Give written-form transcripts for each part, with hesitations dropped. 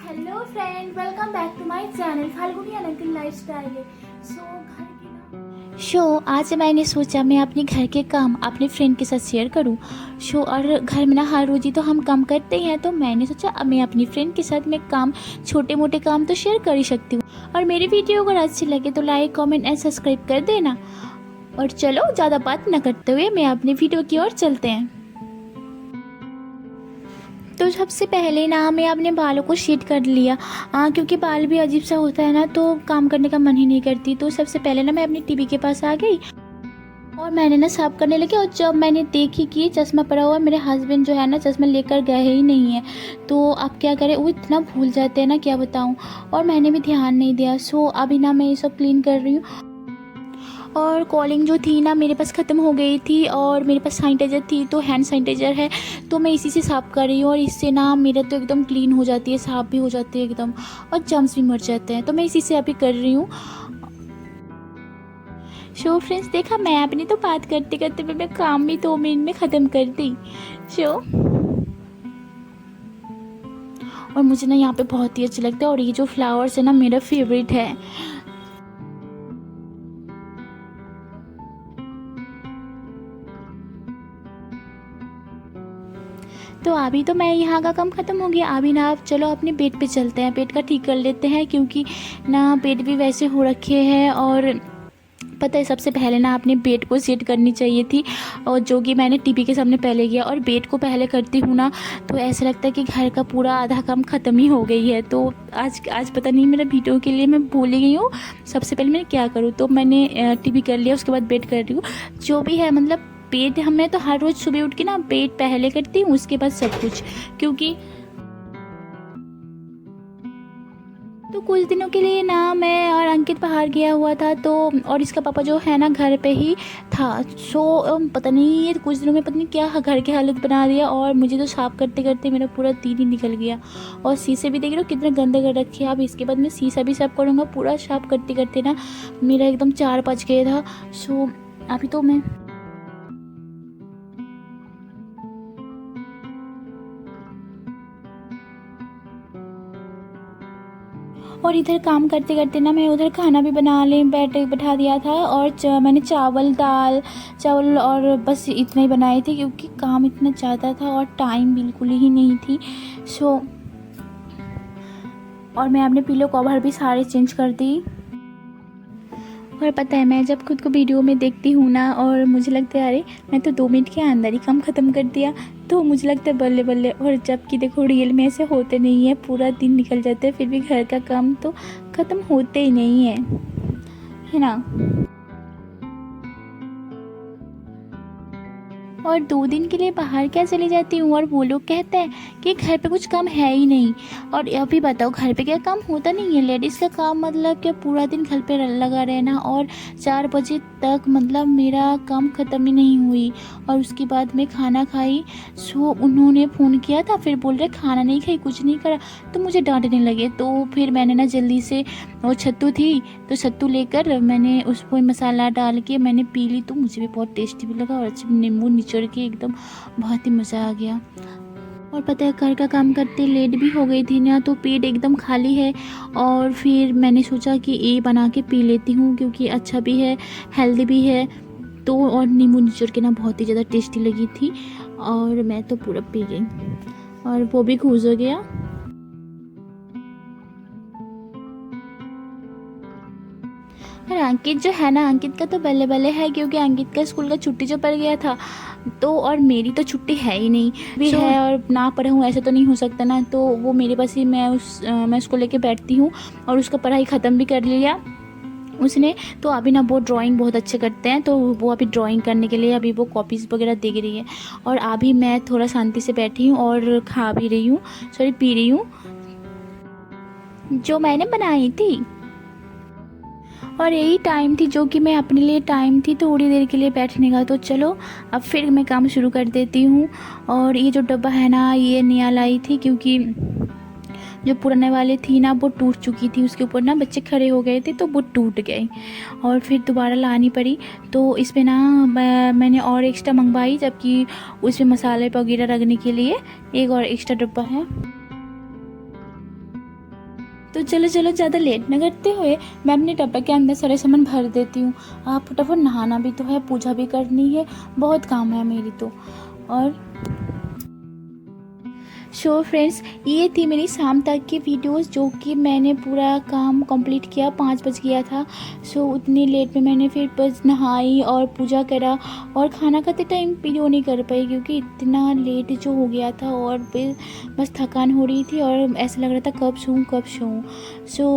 Hello friend, welcome back to my channel Falguni Anantim lifestyle. घर के ना आज मैंने सोचा मैं अपने घर के काम अपने फ्रेंड के साथ शेयर करूं। और घर में ना हर रोज़ ही तो हम काम करते ही हैं, तो मैंने सोचा अब मैं अपनी फ्रेंड के साथ मैं काम छोटे मोटे काम तो शेयर कर ही सकती हूँ। और मेरी वीडियो अगर अच्छी लगे तो लाइक कमेंट एंड सब्सक्राइब कर देना। और चलो ज़्यादा बात न करते हुए मैं अपनी वीडियो की ओर चलते हैं। तो सबसे पहले ना मैं अपने बालों को शेड कर लिया, क्योंकि बाल भी अजीब सा होता है ना, तो काम करने का मन ही नहीं करती। तो सबसे पहले ना मैं अपनी टीवी के पास आ गई और मैंने ना साफ करने लगी। और जब मैंने देखी कि चश्मा पड़ा हुआ, मेरे हस्बैंड जो है ना चश्मा लेकर गए ही नहीं है। तो अब क्या करें, वो इतना भूल जाते हैं ना, क्या बताऊँ। और मैंने भी ध्यान नहीं दिया। अभी ना मैं ये सब क्लीन कर रही हूँ। और कॉलिंग जो थी ना मेरे पास ख़त्म हो गई थी, और मेरे पास सैनिटाइज़र थी, तो हैंड सैनिटाइज़र है, तो मैं इसी से साफ़ कर रही हूँ। और इससे ना मेरा तो एकदम क्लीन हो जाती है, साफ़ भी हो जाती है एकदम, और जर्म्स भी मर जाते हैं। तो मैं इसी से अभी कर रही हूँ। फ्रेंड्स, देखा मैं अपनी तो बात करते करते मैं काम भी 2 मिनट में ख़त्म कर दी। और मुझे ना यहाँ पे बहुत ही अच्छा लगता है, और ये जो फ्लावर्स है ना मेरा फेवरेट है। तो अभी तो मैं यहाँ का काम ख़त्म हो गया। अभी ना आप चलो अपने पेट पे चलते हैं, पेट का ठीक कर लेते हैं, क्योंकि ना पेट भी वैसे हो रखे हैं। और पता है, सबसे पहले ना अपने पेट को सेट करनी चाहिए थी, और जो कि मैंने टीवी के सामने पहले किया। और पेट को पहले करती हूँ ना तो ऐसा लगता है कि घर का पूरा आधा काम ख़त्म ही हो गई है। तो आज पता नहीं मेरा वीडियो के लिए मैं भूल ही गई हूँ। सबसे पहले मैं क्या करूँ, तो मैंने टीवी कर लिया, उसके बाद पेट कर रही हूँ। जो भी है मतलब पेट हमें तो हर रोज़ सुबह उठ के ना पेट पहले करती हूँ, उसके बाद सब कुछ। क्योंकि तो कुछ दिनों के लिए ना मैं और अंकित बाहर गया हुआ था, तो और इसका पापा जो है ना घर पे ही था। पता नहीं ये कुछ दिनों में पता नहीं क्या घर की हालत बना दिया, और मुझे तो साफ़ करते करते मेरा पूरा दिन ही निकल गया। और शीशे भी देख रहे हो कितने गंदे कर रखे हैं। अब इसके बाद मैं शीशा भी साफ़ करूँगा। पूरा साफ़ करते करते ना मेरा एकदम 4 बज गया था। अभी तो मैं और इधर काम करते करते ना मैं उधर खाना भी बैठा दिया था। और मैंने चावल और बस इतना ही बनाए थे, क्योंकि काम इतना ज़्यादा था और टाइम बिल्कुल ही नहीं थी। और मैं अपने पिलो कवर भी सारे चेंज कर दी। और पता है, मैं जब खुद को वीडियो में देखती हूँ ना, और मुझे लगता है अरे मैं तो 2 मिनट के अंदर ही काम ख़त्म कर दिया, तो मुझे लगता है बल्ले बल्ले। और जबकि देखो रियल में ऐसे होते नहीं है, पूरा दिन निकल जाता है, फिर भी घर का काम तो ख़त्म होते ही नहीं है ना। और 2 दिन के लिए बाहर क्या चली जाती हूँ, और वो लोग कहते हैं कि घर पे कुछ काम है ही नहीं। और अभी बताओ, घर पे क्या काम होता नहीं है। लेडीज़ का काम मतलब क्या, पूरा दिन घर पे लगा रहना। और 4 बजे तक मतलब मेरा काम ख़त्म ही नहीं हुई। और उसके बाद मैं खाना खाई। उन्होंने फ़ोन किया था, फिर बोल रहे खाना नहीं खाई, कुछ नहीं करा, तो मुझे डांटने लगे। तो फिर मैंने ना जल्दी से, वो सत्तू थी तो सत्तू लेकर मैंने उसको मसाला डाल के मैंने पी ली। तो मुझे भी बहुत टेस्टी भी लगा, और अच्छे नींबू निचोड़ के एकदम बहुत ही मज़ा आ गया। और पता है, घर का काम करते लेट भी हो गई थी ना, तो पेट एकदम खाली है। और फिर मैंने सोचा कि ये बना के पी लेती हूँ, क्योंकि अच्छा भी है, हेल्दी भी है। तो और नींबू निचोड़ के ना बहुत ही ज़्यादा टेस्टी लगी थी, और मैं तो पूरा पी गई, और वो भी खुश हो गया। और अंकित जो है ना, अंकित का तो बल्ले बल्ले है, क्योंकि अंकित का स्कूल का छुट्टी जो पड़ गया था। तो और मेरी तो छुट्टी है ही नहीं भी है, और ना पढ़ा हूँ ऐसा तो नहीं हो सकता ना। तो वो मेरे पास ही, मैं उसको लेके बैठती हूँ। और उसका पढ़ाई ख़त्म भी कर लिया उसने। तो अभी ना वो ड्राइंग बहुत अच्छे करते हैं, तो वो अभी ड्राइंग करने के लिए अभी वो कॉपीज़ वगैरह देख रही है। और अभी मैं थोड़ा शांति से बैठी हूँ और खा भी रही हूँ, पी रही हूँ जो मैंने बनाई थी। और यही टाइम थी जो कि मैं अपने लिए टाइम थी थोड़ी देर के लिए बैठने का। तो चलो अब फिर मैं काम शुरू कर देती हूँ। और ये जो डब्बा है ना, ये नया लाई थी, क्योंकि जो पुराने वाले थी ना वो टूट चुकी थी। उसके ऊपर ना बच्चे खड़े हो गए थे, तो वो टूट गए, और फिर दोबारा लानी पड़ी। तो इसमें ना मैंने और एक्स्ट्रा मंगवाई, जबकि उसमें मसाले वगैरह रखने के लिए एक और एक्स्ट्रा डब्बा है। तो चलो चलो, ज़्यादा लेट न करते हुए मैं अपने डब्बे के अंदर सारे सामान भर देती हूँ। आप फटाफट नहाना भी तो है, पूजा भी करनी है, बहुत काम है मेरी तो। और सो फ्रेंड्स, ये थी मेरी शाम तक की वीडियोस जो कि मैंने पूरा काम कंप्लीट किया। 5 बज गया था। सो उतनी लेट में मैंने फिर बस नहाई और पूजा करा और खाना खाते टाइम वीडियो नहीं कर पाई क्योंकि इतना लेट जो हो गया था और फिर बस थकान हो रही थी और ऐसा लग रहा था कब सोऊं कब सोऊं। सो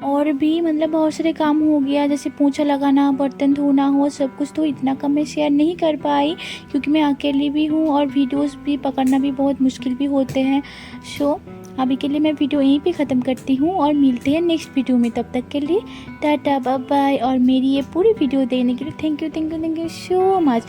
और भी मतलब बहुत सारे काम हो गया, जैसे पोंछा लगाना, बर्तन धोना हो, सब कुछ। तो इतना कम मैं शेयर नहीं कर पाई क्योंकि मैं अकेली भी हूँ और वीडियोस भी पकड़ना भी बहुत मुश्किल भी होते हैं। सो अभी के लिए मैं वीडियो यहीं पे ख़त्म करती हूँ और मिलते हैं नेक्स्ट वीडियो में। तब तक के लिए टाटा बाय बाय। और मेरी ये पूरी वीडियो देखने के लिए थैंक यू सो मच।